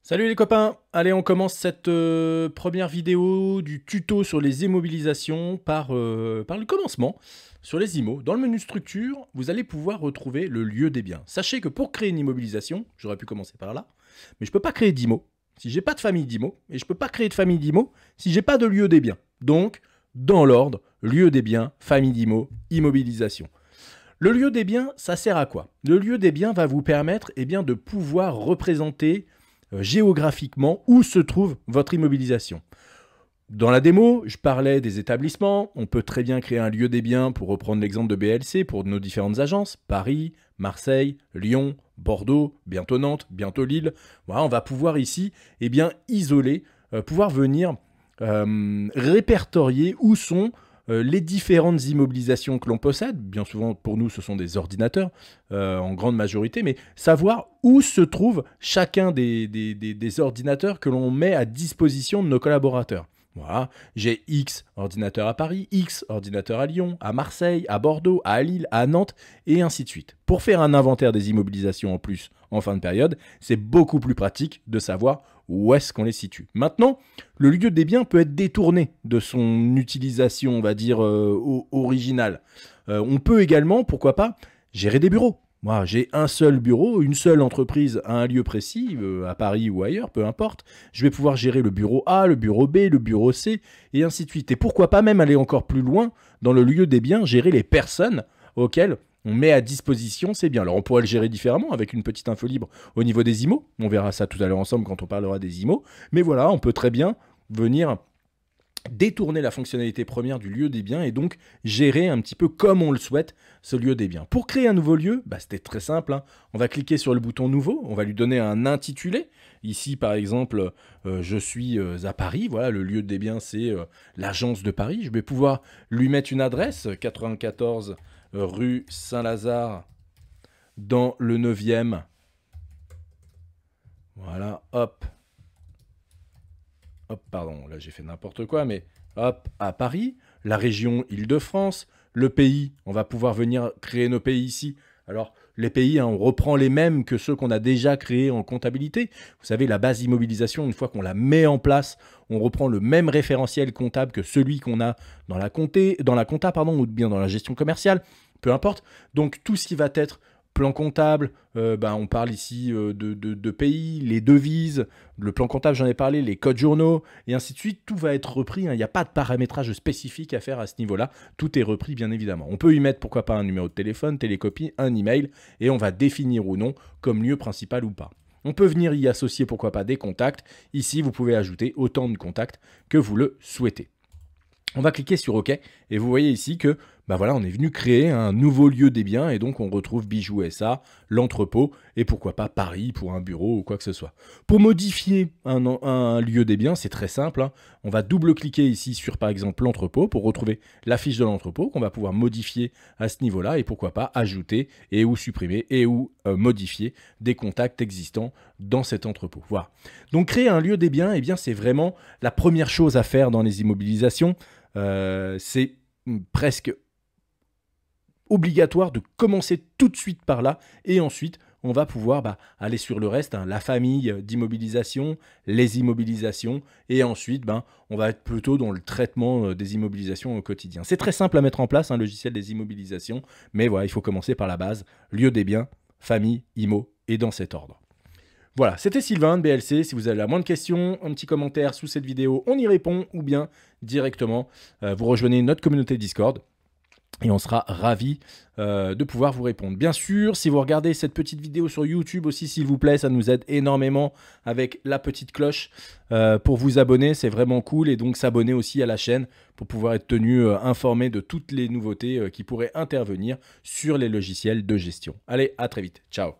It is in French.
Salut les copains, allez on commence cette première vidéo du tuto sur les immobilisations par le commencement sur les IMO. Dans le menu structure, vous allez pouvoir retrouver le lieu des biens. Sachez que pour créer une immobilisation, j'aurais pu commencer par là, mais je ne peux pas créer d'IMO si j'ai pas de famille d'IMO, et je ne peux pas créer de famille d'IMO si j'ai pas de lieu des biens. Donc, dans l'ordre, lieu des biens, famille d'IMO, immobilisation. Le lieu des biens, ça sert à quoi? Le lieu des biens va vous permettre de pouvoir représenter géographiquement où se trouve votre immobilisation. Dans la démo, je parlais des établissements. On peut très bien créer un lieu des biens pour reprendre l'exemple de BLC pour nos différentes agences. Paris, Marseille, Lyon, Bordeaux, bientôt Nantes, bientôt Lille. Voilà, on va pouvoir ici isoler, pouvoir venir répertorier où sont les différentes immobilisations que l'on possède. Bien souvent, pour nous, ce sont des ordinateurs, en grande majorité, mais savoir où se trouve chacun des ordinateurs que l'on met à disposition de nos collaborateurs. Voilà, j'ai X ordinateurs à Paris, X ordinateurs à Lyon, à Marseille, à Bordeaux, à Lille, à Nantes, et ainsi de suite. Pour faire un inventaire des immobilisations en plus en fin de période, c'est beaucoup plus pratique de savoir où est-ce qu'on les situe. Maintenant, le lieu des biens peut être détourné de son utilisation, on va dire, originale. On peut également, pourquoi pas, gérer des bureaux. Moi, j'ai un seul bureau, une seule entreprise à un lieu précis, à Paris ou ailleurs, peu importe. Je vais pouvoir gérer le bureau A, le bureau B, le bureau C, et ainsi de suite. Et pourquoi pas même aller encore plus loin, dans le lieu des biens, gérer les personnes auxquelles on met à disposition ces biens. Alors, on pourrait le gérer différemment avec une petite info libre au niveau des IMO. On verra ça tout à l'heure ensemble quand on parlera des IMO. Mais voilà, on peut très bien venir détourner la fonctionnalité première du lieu des biens et donc gérer un petit peu comme on le souhaite ce lieu des biens. Pour créer un nouveau lieu, c'était très simple, hein. On va cliquer sur le bouton nouveau, on va lui donner un intitulé. Ici par exemple, je suis à Paris, voilà, le lieu des biens c'est l'agence de Paris. Je vais pouvoir lui mettre une adresse, 94 rue Saint-Lazare dans le 9e. Voilà, hop. Hop, pardon, là j'ai fait n'importe quoi, mais hop, à Paris, la région Île-de-France, le pays, on va pouvoir venir créer nos pays ici. Alors, les pays, hein, on reprend les mêmes que ceux qu'on a déjà créés en comptabilité. Vous savez, la base immobilisation, une fois qu'on la met en place, on reprend le même référentiel comptable que celui qu'on a dans la compta, ou bien dans la gestion commerciale, peu importe. Donc, tout ce qui va être plan comptable, on parle ici de pays, les devises, le plan comptable j'en ai parlé, les codes journaux, et ainsi de suite, tout va être repris, hein. Il n'y a pas de paramétrage spécifique à faire à ce niveau-là, tout est repris bien évidemment. On peut y mettre pourquoi pas un numéro de téléphone, télécopie, un email, et on va définir ou non comme lieu principal ou pas. On peut venir y associer pourquoi pas des contacts, ici vous pouvez ajouter autant de contacts que vous le souhaitez. On va cliquer sur OK et vous voyez ici que on est venu créer un nouveau lieu des biens et donc on retrouve Bijoux SA, l'entrepôt et pourquoi pas Paris pour un bureau ou quoi que ce soit. Pour modifier un lieu des biens, c'est très simple, hein. On va double-cliquer ici sur par exemple l'entrepôt pour retrouver la fiche de l'entrepôt qu'on va pouvoir modifier à ce niveau-là et pourquoi pas ajouter et ou supprimer et ou modifier des contacts existants dans cet entrepôt. Voilà. Donc créer un lieu des biens, c'est vraiment la première chose à faire dans les immobilisations. C'est presque obligatoire de commencer tout de suite par là et ensuite on va pouvoir aller sur le reste, hein, la famille d'immobilisation, les immobilisations et ensuite on va être plutôt dans le traitement des immobilisations au quotidien. C'est très simple à mettre en place un logiciel des immobilisations, mais voilà, il faut commencer par la base, lieu des biens, famille, IMO et dans cet ordre. Voilà, c'était Sylvain de BLC. Si vous avez la moindre question, un petit commentaire sous cette vidéo, on y répond ou bien directement, vous rejoignez notre communauté Discord et on sera ravis de pouvoir vous répondre. Bien sûr, si vous regardez cette petite vidéo sur YouTube aussi, s'il vous plaît, ça nous aide énormément avec la petite cloche pour vous abonner. C'est vraiment cool et donc s'abonner aussi à la chaîne pour pouvoir être tenu informé de toutes les nouveautés qui pourraient intervenir sur les logiciels de gestion. Allez, à très vite. Ciao.